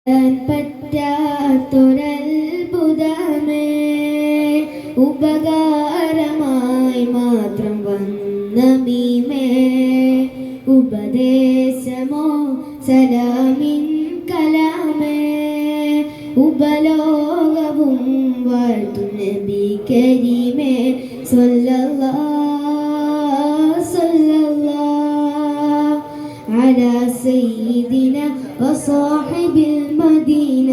പറ്റാത്തൊരത്ഭുതമേ ഉപകാരമായി മാത്രം വന്ന മീമേ ഉപദേശമോ സലാമിൻ കലാമേ ഉപലോകവും വാഴ്ത്തും നബി കരീമേ സ്വല്ലല്ലാഹ് സ്വല്ലല്ലാഹ് അലാ സയ്യിദിന വസാഹിബിൽ മദീന